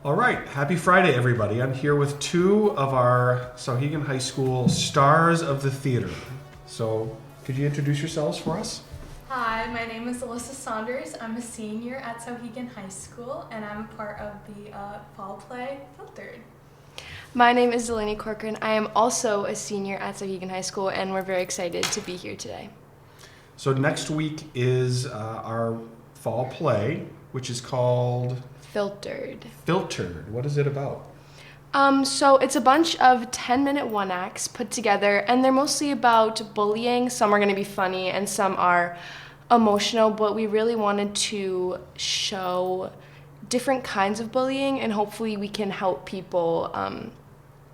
All right, happy Friday, everybody. I'm here with two of our Souhegan High School stars of the theater. So, could you introduce yourselves for us? Hi, my name is Alyssa Saunders. I'm a senior at Souhegan High School, and I'm a part of the fall play Filtered. My name is Delaney Corcoran. I am also a senior at Souhegan High School, and we're very excited to be here today. So next week is our fall play, which is called Filtered. Filtered. What is it about? So it's a bunch of 10-minute one-acts put together, and they're mostly about bullying. Some are going to be funny, and some are emotional, but we really wanted to show different kinds of bullying, and hopefully we can help people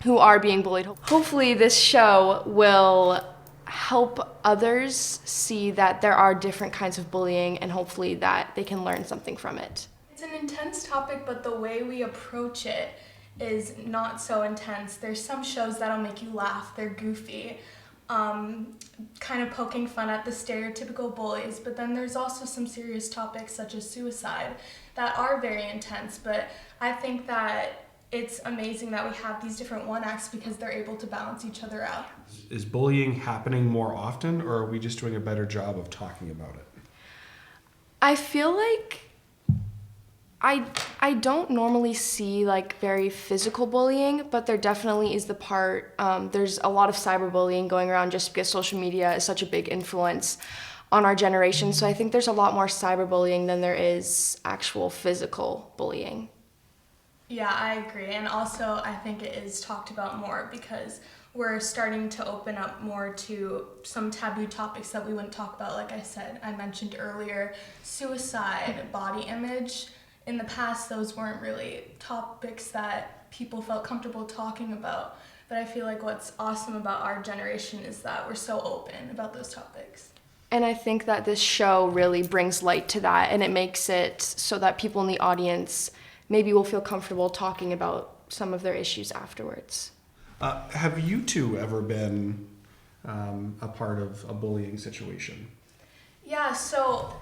who are being bullied. Hopefully this show will help others see that there are different kinds of bullying, and hopefully that they can learn something from it. It's an intense topic, but the way we approach it is not so intense. There's some shows that'll make you laugh. They're goofy, kind of poking fun at the stereotypical bullies, but then there's also some serious topics such as suicide that are very intense, but I think that it's amazing that we have these different one-acts because they're able to balance each other out. Is bullying happening more often, or are we just doing a better job of talking about it? I feel like I don't normally see like very physical bullying, but there definitely is the part, there's a lot of cyberbullying going around just because social media is such a big influence on our generation. So I think there's a lot more cyberbullying than there is actual physical bullying. Yeah, I agree. And also I think it is talked about more because we're starting to open up more to some taboo topics that we wouldn't talk about. Like I mentioned earlier, suicide, body image. In the past, those weren't really topics that people felt comfortable talking about. But I feel like what's awesome about our generation is that we're so open about those topics. And I think that this show really brings light to that, and it makes it so that people in the audience maybe will feel comfortable talking about some of their issues afterwards. Have you two ever been a part of a bullying situation? Yeah, so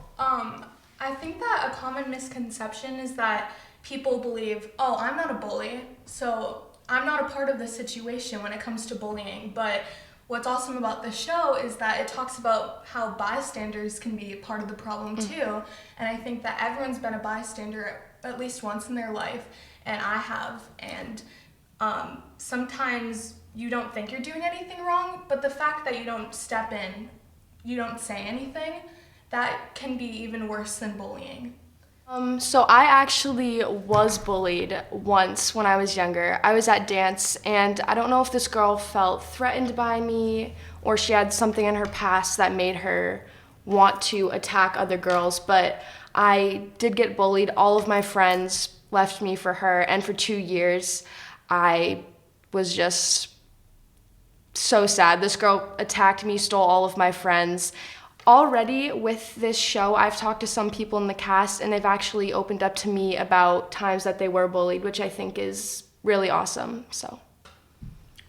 I think that a common misconception is that people believe, oh, I'm not a bully, so I'm not a part of the situation when it comes to bullying. But what's awesome about the show is that it talks about how bystanders can be part of the problem too. And I think that everyone's been a bystander at least once in their life, and I have. And sometimes you don't think you're doing anything wrong, but the fact that you don't step in, you don't say anything, that can be even worse than bullying. So I actually was bullied once when I was younger. I was at dance, and I don't know if this girl felt threatened by me or she had something in her past that made her want to attack other girls, but I did get bullied. All of my friends left me for her, and for 2 years I was just so sad. This girl attacked me, stole all of my friends. Already with this show, I've talked to some people in the cast, and they've actually opened up to me about times that they were bullied, which I think is really awesome. So,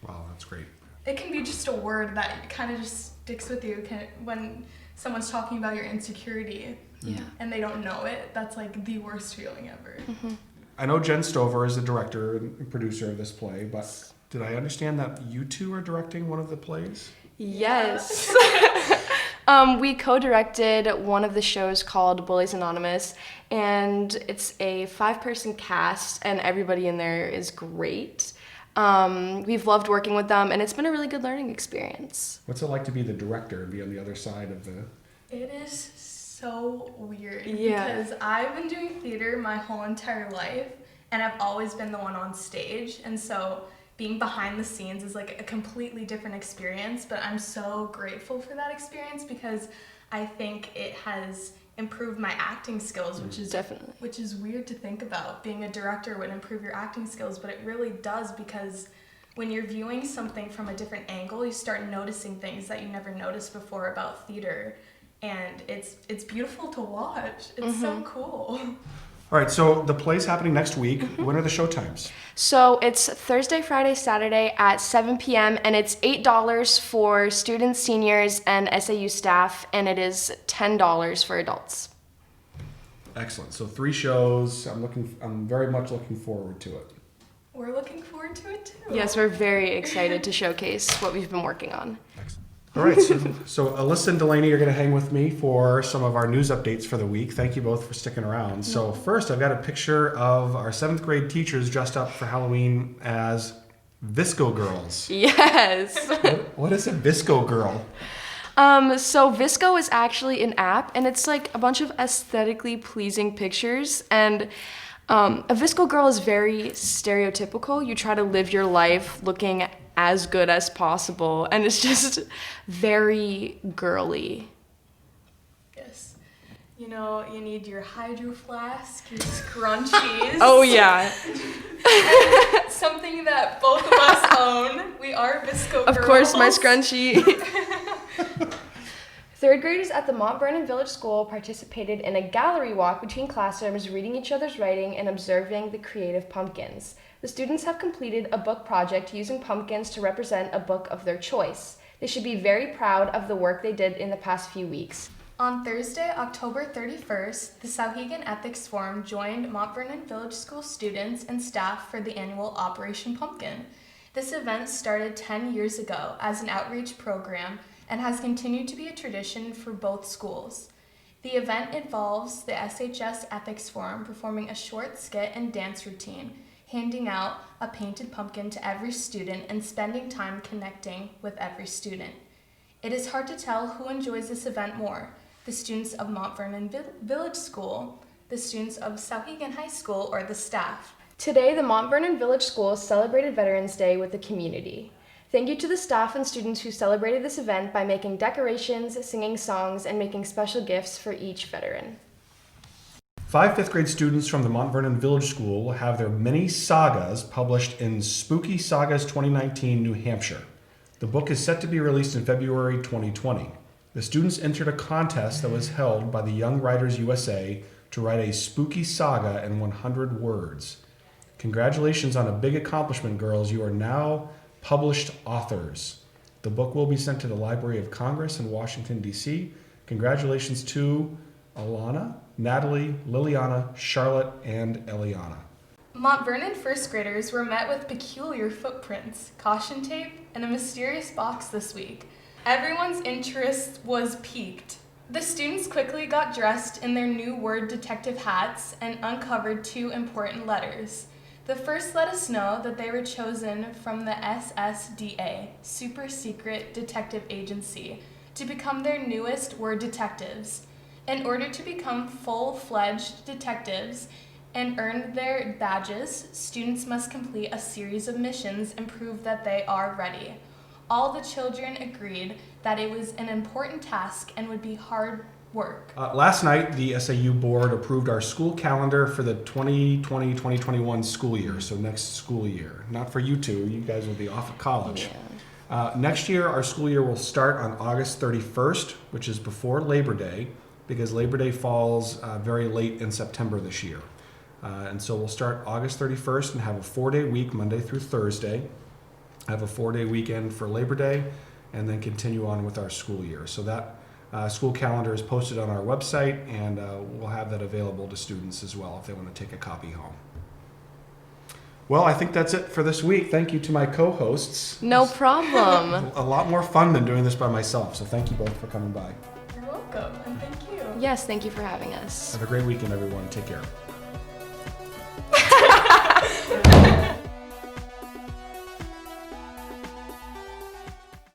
Wow, that's great. It can be just a word that kind of just sticks with you when someone's talking about your insecurity and they don't know it. That's like the worst feeling ever. Mm-hmm. I know Jen Stover is the director and producer of this play, but did I understand that you two are directing one of the plays? Yes. We co-directed one of the shows called Bullies Anonymous, and it's a 5-person cast, and everybody in there is great. We've loved working with them, and it's been a really good learning experience. What's it like to be the director and be on the other side of the... It is so weird Yeah. because I've been doing theater my whole entire life, and I've always been the one on stage, and so being behind the scenes is like a completely different experience, but I'm so grateful for that experience because I think it has improved my acting skills, which is weird to think about. Being a director would improve your acting skills, but it really does, because when you're viewing something from a different angle, you start noticing things that you never noticed before about theater, and it's beautiful to watch. It's so cool. All right, so the play's happening next week. When are the show times? So it's Thursday, Friday, Saturday at 7 p.m. and it's $8 for students, seniors, and SAU staff, and it is $10 for adults. Excellent. So 3 shows. I'm very much looking forward to it. We're looking forward to it too. Yes, we're very excited to showcase what we've been working on. All right, so Alyssa and Delaney are going to hang with me for some of our news updates for the week. Thank you both for sticking around. So first, I've got a picture of our 7th grade teachers dressed up for Halloween as Visco girls. Yes. What is a Visco girl? So Visco is actually an app, and it's like a bunch of aesthetically pleasing pictures. And a Visco girl is very stereotypical. You try to live your life looking as good as possible, and it's just very girly. Yes. You know, you need your hydro flask, your scrunchies. Oh yeah. Something that both of us own. We are Visco girls. Of course, my scrunchie. 3rd graders at the Mount Vernon Village School participated in a gallery walk between classrooms, reading each other's writing and observing the creative pumpkins. The students have completed a book project using pumpkins to represent a book of their choice. They should be very proud of the work they did in the past few weeks. On Thursday, October 31st, the Souhegan Ethics Forum joined Mount Vernon Village School students and staff for the annual Operation Pumpkin. This event started 10 years ago as an outreach program and has continued to be a tradition for both schools. The event involves the SHS Ethics Forum performing a short skit and dance routine, handing out a painted pumpkin to every student and spending time connecting with every student. It is hard to tell who enjoys this event more, the students of Mount Vernon Village School, the students of Souhegan High School, or the staff. Today, the Mount Vernon Village School celebrated Veterans Day with the community. Thank you to the staff and students who celebrated this event by making decorations, singing songs, and making special gifts for each veteran. 5 5th grade students from the Mount Vernon Village School will have their mini sagas published in Spooky Sagas 2019, New Hampshire. The book is set to be released in February 2020. The students entered a contest that was held by the Young Writers USA to write a spooky saga in 100 words. Congratulations on a big accomplishment, girls. You are now published authors. The book will be sent to the Library of Congress in Washington, D.C. Congratulations to Alana, Natalie, Liliana, Charlotte, and Eliana. Mount Vernon first graders were met with peculiar footprints, caution tape, and a mysterious box this week. Everyone's interest was piqued. The students quickly got dressed in their new word detective hats and uncovered 2 important letters. The first let us know that they were chosen from the SSDA, Super Secret Detective Agency, to become their newest word detectives. In order to become full-fledged detectives and earn their badges, students must complete a series of missions and prove that they are ready. All the children agreed that it was an important task and would be hard work. Last night, the SAU board approved our school calendar for the 2020-2021 school year, so next school year. Not for you two, you guys will be off at college. Yeah. Next year, our school year will start on August 31st, which is before Labor Day, because Labor Day falls very late in September this year. And so we'll start August 31st and have a 4-day week, Monday through Thursday, have a 4-day weekend for Labor Day, and then continue on with our school year. So that school calendar is posted on our website, and we'll have that available to students as well if they want to take a copy home. Well, I think that's it for this week. Thank you to my co-hosts. No problem. A lot more fun than doing this by myself, so thank you both for coming by. You're welcome, and thank you. Yes, thank you for having us. Have a great weekend, everyone. Take care.